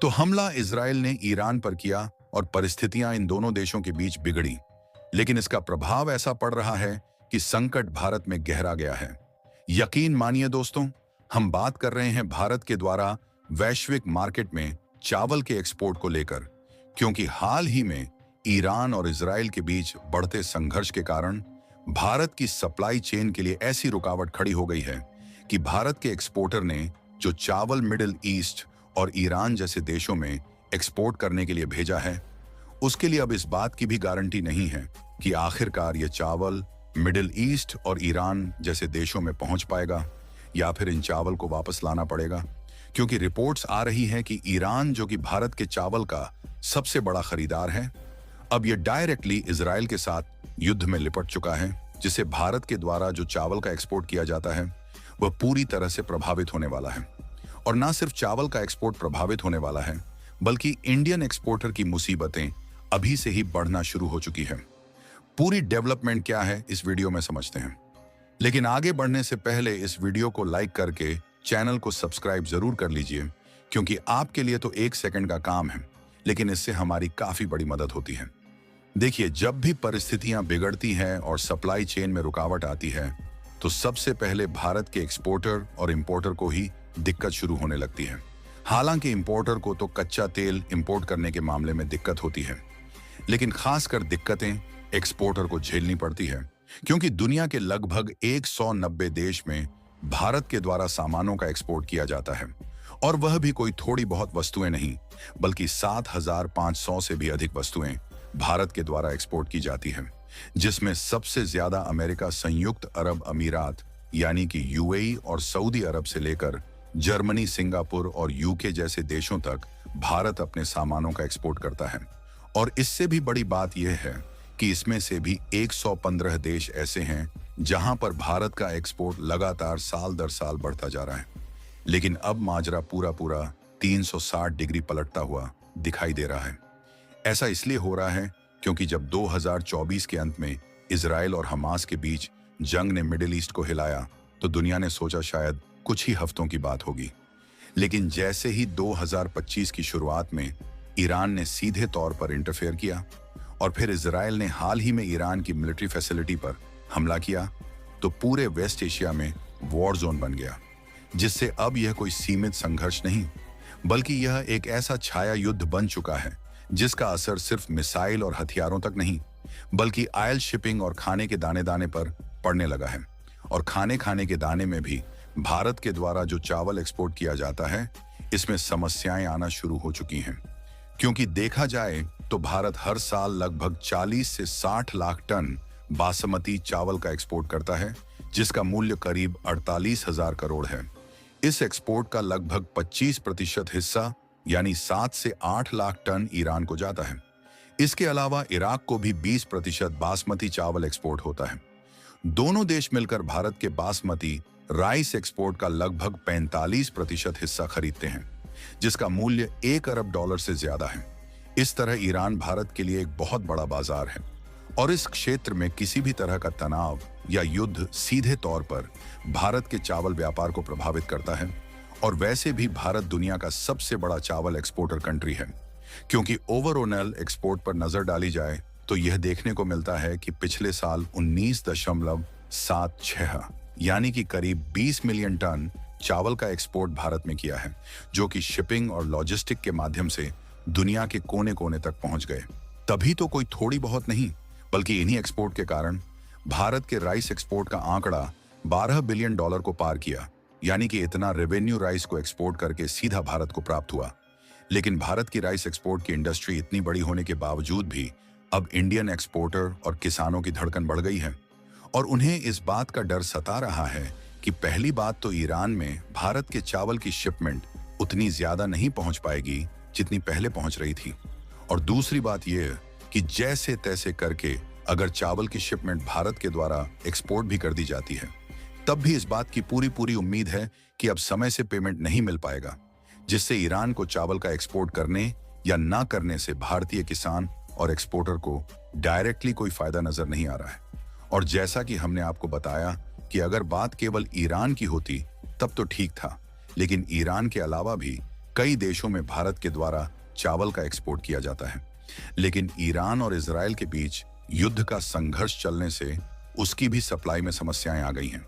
तो हमला इजराइल ने ईरान पर किया और परिस्थितियां इन दोनों देशों के बीच बिगड़ी। लेकिन इसका प्रभाव ऐसा पड़ रहा है कि संकट भारत में गहरा गया है। यकीन मानिए दोस्तों, हम बात कर रहे हैं भारत के द्वारा वैश्विक मार्केट में चावल के एक्सपोर्ट को लेकर, क्योंकि हाल ही में ईरान और इजराइल के बीच बढ़ते संघर्ष के कारण भारत की सप्लाई चेन के लिए ऐसी रुकावट खड़ी हो गई है कि भारत के एक्सपोर्टर ने जो चावल मिडिल ईस्ट और ईरान जैसे देशों में एक्सपोर्ट करने के लिए भेजा है, उसके लिए अब इस बात की भी गारंटी नहीं है कि आखिरकार ये चावल मिडिल ईस्ट और ईरान जैसे देशों में पहुंच पाएगा या फिर इन चावल को वापस लाना पड़ेगा। क्योंकि रिपोर्ट्स आ रही हैं कि ईरान, जो कि भारत के चावल का सबसे बड़ा खरीदार है, अब ये डायरेक्टली इजराइल के साथ युद्ध में लिपट चुका है, जिससे भारत के द्वारा जो चावल का एक्सपोर्ट किया जाता है वह पूरी तरह से प्रभावित होने वाला है। और ना सिर्फ चावल का एक्सपोर्ट प्रभावित होने वाला है, बल्कि इंडियन एक्सपोर्टर की मुसीबतें अभी से ही बढ़ना शुरू हो चुकी है। पूरी डेवलपमेंट क्या है इस वीडियो में समझते हैं, लेकिन आगे बढ़ने से पहले इस वीडियो को लाइक करके चैनल को सब्सक्राइब जरूर कर लीजिए, क्योंकि आपके लिए तो 1 सेकंड का काम है, लेकिन इससे हमारी काफी बड़ी मदद होती है। देखिए, जब भी परिस्थितियां बिगड़ती हैं और सप्लाई चेन में रुकावट आती है, तो सबसे पहले भारत के एक्सपोर्टर और इंपोर्टर को ही दिक्कत शुरू होने लगती है। हालांकि इंपोर्टर को तो कच्चा तेल इंपोर्ट करने के मामले में दिक्कत होती है, लेकिन खासकर दिक्कतें एक्सपोर्टर को झेलनी पड़ती है, क्योंकि दुनिया के लगभग 190 देश में भारत के द्वारा सामानों का एक्सपोर्ट किया जाता है, और वह भी कोई थोड़ी बहुत वस्तुएं नहीं, बल्कि 7,500 से भी अधिक वस्तुएं भारत के द्वारा एक्सपोर्ट की जाती है, जिसमें सबसे ज्यादा अमेरिका संयुक्त अरब अमीरात यानी कि यूएई और सऊदी अरब से लेकर जर्मनी, सिंगापुर और यूके जैसे देशों तक भारत अपने सामानों का एक्सपोर्ट करता है। और इससे भी बड़ी बात यह है कि इसमें से भी 115 देश ऐसे हैं जहां पर भारत का एक्सपोर्ट लगातार साल दर साल बढ़ता जा रहा है। लेकिन अब माजरा पूरा 360 डिग्री पलटता हुआ दिखाई दे रहा है। ऐसा इसलिए हो रहा है क्योंकि जब 2024 के अंत में इजराइल और हमास के बीच जंग ने मिडिल ईस्ट को हिलाया, तो दुनिया ने सोचा शायद कुछ ही हफ्तों की बात होगी। लेकिन जैसे ही 2025 की शुरुआत में ईरान ने सीधे तौर पर इंटरफेयर किया और फिर इजराइल ने हाल ही में ईरान की मिलिट्री फैसिलिटी पर हमला किया, तो पूरे वेस्ट एशिया में वॉर जोन बन गया, जिससे अब यह कोई सीमित संघर्ष नहीं, बल्कि यह एक ऐसा छाया युद्ध बन चुका है जिसका असर सिर्फ मिसाइल और हथियारों तक नहीं, बल्कि ऑयल शिपिंग और खाने के दाने दाने पर पड़ने लगा है। और खाने के दाने में भी भारत के द्वारा जो चावल एक्सपोर्ट किया जाता है, इसमें समस्याएं आना शुरू हो चुकी हैं। क्योंकि देखा जाए तो भारत हर साल लगभग 40 से 60 लाख टन बासमती चावल का एक्सपोर्ट करता है, जिसका मूल्य करीब 48,000 करोड़ है। इस एक्सपोर्ट का लगभग 25% हिस्सा यानी 7 से 8 लाख टन ईरान को जाता है। इसके अलावा इराक को भी 20% बासमती चावल एक्सपोर्ट होता है। दोनों देश मिलकर भारत के बासमती राइस एक्सपोर्ट का लगभग 45% हिस्सा खरीदते हैं, जिसका मूल्य $1 अरब से ज्यादा है। इस तरह ईरान भारत के लिए एक बहुत बड़ा बाजार है, और इस क्षेत्र में किसी भी तरह का तनाव या युद्ध सीधे तौर पर भारत के चावल व्यापार को प्रभावित करता है। और वैसे भी भारत दुनिया का सबसे बड़ा चावल एक्सपोर्टर कंट्री है, क्योंकि ओवरऑल एक्सपोर्ट पर नजर डाली जाए तो यह देखने को मिलता है कि पिछले साल 19.76 यानी कि करीब 20 मिलियन टन चावल का एक्सपोर्ट भारत में किया है, जो कि शिपिंग और लॉजिस्टिक के माध्यम से दुनिया के कोने कोने तक पहुंच गए। तभी तो कोई थोड़ी बहुत नहीं, बल्कि इन्हीं एक्सपोर्ट के कारण भारत के राइस एक्सपोर्ट का आंकड़ा $12 बिलियन को पार किया, यानी कि इतना रेवेन्यू राइस को एक्सपोर्ट करके सीधा भारत को प्राप्त हुआ। लेकिन भारत की राइस एक्सपोर्ट की इंडस्ट्री इतनी बड़ी होने के बावजूद भी अब इंडियन एक्सपोर्टर और किसानों की धड़कन बढ़ गई है, और उन्हें इस बात का डर सता रहा है कि पहली बात तो ईरान में भारत के चावल की शिपमेंट उतनी ज्यादा नहीं पहुंच पाएगी जितनी पहले पहुंच रही थी, और दूसरी बात यह कि जैसे तैसे करके अगर चावल की शिपमेंट भारत के द्वारा एक्सपोर्ट भी कर दी जाती है, तब भी इस बात की पूरी उम्मीद है कि अब समय से पेमेंट नहीं मिल पाएगा, जिससे ईरान को चावल का एक्सपोर्ट करने या ना करने से भारतीय किसान और एक्सपोर्टर को डायरेक्टली कोई फायदा नजर नहीं आ रहा है। और जैसा कि हमने आपको बताया कि अगर बात केवल ईरान की होती तब तो ठीक था, लेकिन ईरान के अलावा भी कई देशों में भारत के द्वारा चावल का एक्सपोर्ट किया जाता है, लेकिन ईरान और इजराइल के बीच युद्ध का संघर्ष चलने से उसकी भी सप्लाई में समस्याएं आ गई हैं।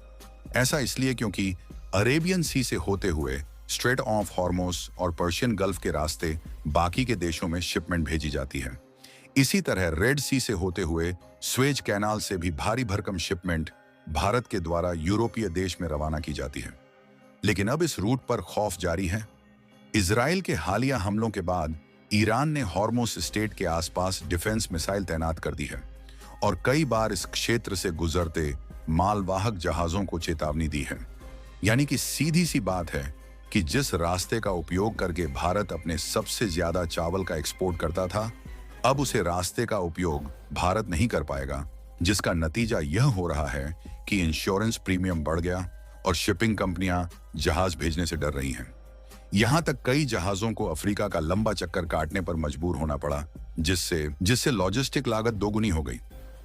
ऐसा इसलिए क्योंकि अरेबियन सी से होते हुए स्ट्रेट ऑफ हॉर्मोस और पर्शियन गल्फ के रास्ते बाकी के देशों में शिपमेंट भेजी जाती है। इसी तरह रेड सी से होते हुए स्वेज कैनाल से भी भारी भरकम शिपमेंट भारत के द्वारा यूरोपीय देश में रवाना की जाती है। लेकिन अब इस रूट पर खौफ जारी है। इजराइल के हालिया हमलों के बाद ईरान ने हॉर्मोस स्टेट के आसपास डिफेंस मिसाइल तैनात कर दी है और कई बार इस क्षेत्र से गुजरते मालवाहक जहाजों को चेतावनी दी है। यानी कि सीधी सी बात है कि जिस रास्ते का उपयोग करके भारत अपने सबसे ज्यादा चावल का एक्सपोर्ट करता था, अब उसे रास्ते का उपयोग भारत नहीं कर पाएगा, जिसका नतीजा यह हो रहा है कि इंश्योरेंस प्रीमियम बढ़ गया और शिपिंग कंपनियां जहाज भेजने से डर रही हैं। यहां तक कई जहाजों को अफ्रीका का लंबा चक्कर काटने पर मजबूर होना पड़ा, जिससे लॉजिस्टिक लागत दोगुनी हो गई।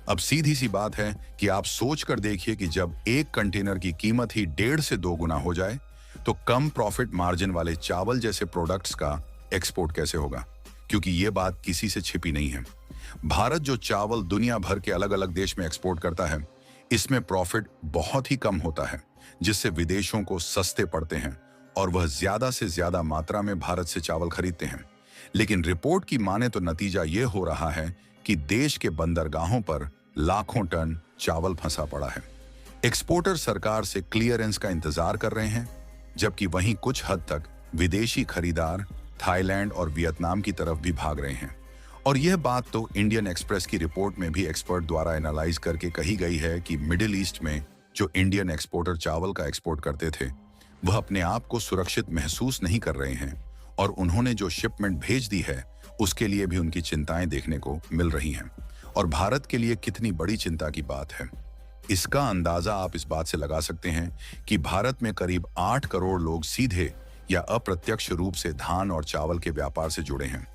अब सीधी सी बात है कि आप सोच कर देखिए कि जब एक कंटेनर की कीमत ही 1.5 से 2 गुना हो जाए तो कम प्रॉफिट मार्जिन वाले चावल जैसे प्रोडक्ट्स का एक्सपोर्ट कैसे होगा, क्योंकि ये बात किसी से छिपी नहीं है। भारत जो चावल दुनिया भर के अलग अलग देश में एक्सपोर्ट करता है, इसमें प्रॉफिट बहुत ही कम होता है, जिससे विदेशों को सस्ते पड़ते हैं और वह ज्यादा से ज्यादा मात्रा में भारत से चावल खरीदते हैं। लेकिन रिपोर्ट की माने तो नतीजा यह हो रहा है कि देश के बंदरगाहों पर लाखों टन चावल फंसा पड़ा है। एक्सपोर्टर सरकार से क्लियरेंस का इंतजार कर रहे हैं, जबकि वहीं कुछ हद तक विदेशी खरीदार थाईलैंड और वियतनाम की तरफ भी भाग रहे हैं। और यह बात तो इंडियन एक्सप्रेस की रिपोर्ट में भी एक्सपर्ट द्वारा एनालाइज करके कही गई है कि मिडिल ईस्ट में जो इंडियन एक्सपोर्टर चावल का एक्सपोर्ट करते थे, वह अपने आप को सुरक्षित महसूस नहीं कर रहे हैं और उन्होंने जो शिपमेंट भेज दी है उसके लिए भी उनकी चिंताएं देखने को मिल रही हैं। और भारत के लिए कितनी बड़ी चिंता की बात है, इसका अंदाजा आप इस बात से लगा सकते हैं कि भारत में करीब 8 करोड़ लोग सीधे या अप्रत्यक्ष रूप से धान और चावल के व्यापार से जुड़े हैं।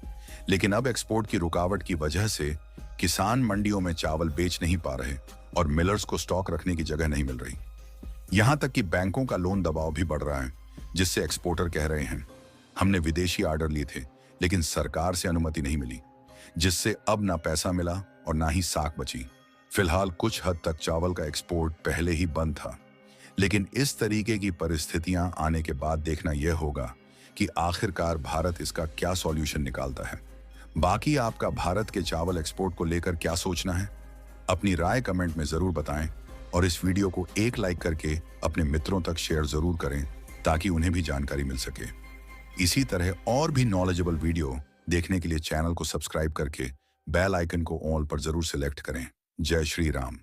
लेकिन अब एक्सपोर्ट की रुकावट की वजह से किसान मंडियों में चावल बेच नहीं पा रहे और मिलर्स को स्टॉक रखने की जगह नहीं मिल रही। यहां तक कि बैंकों का लोन दबाव भी बढ़ रहा है, जिससे एक्सपोर्टर कह रहे हैं, हमने विदेशी ऑर्डर लिए थे लेकिन सरकार से अनुमति नहीं मिली, जिससे अब ना पैसा मिला और ना ही साख बची। फिलहाल कुछ हद तक चावल का एक्सपोर्ट पहले ही बंद था, लेकिन इस तरीके की परिस्थितियां आने के बाद देखना यह होगा कि आखिरकार भारत इसका क्या सॉल्यूशन निकालता है। बाकी आपका भारत के चावल एक्सपोर्ट को लेकर क्या सोचना है, अपनी राय कमेंट में जरूर बताएं और इस वीडियो को एक लाइक करके अपने मित्रों तक शेयर जरूर करें ताकि उन्हें भी जानकारी मिल सके। इसी तरह और भी नॉलेजेबल वीडियो देखने के लिए चैनल को सब्सक्राइब करके बेल आइकन को ऑल पर जरूर सिलेक्ट करें। जय श्री राम।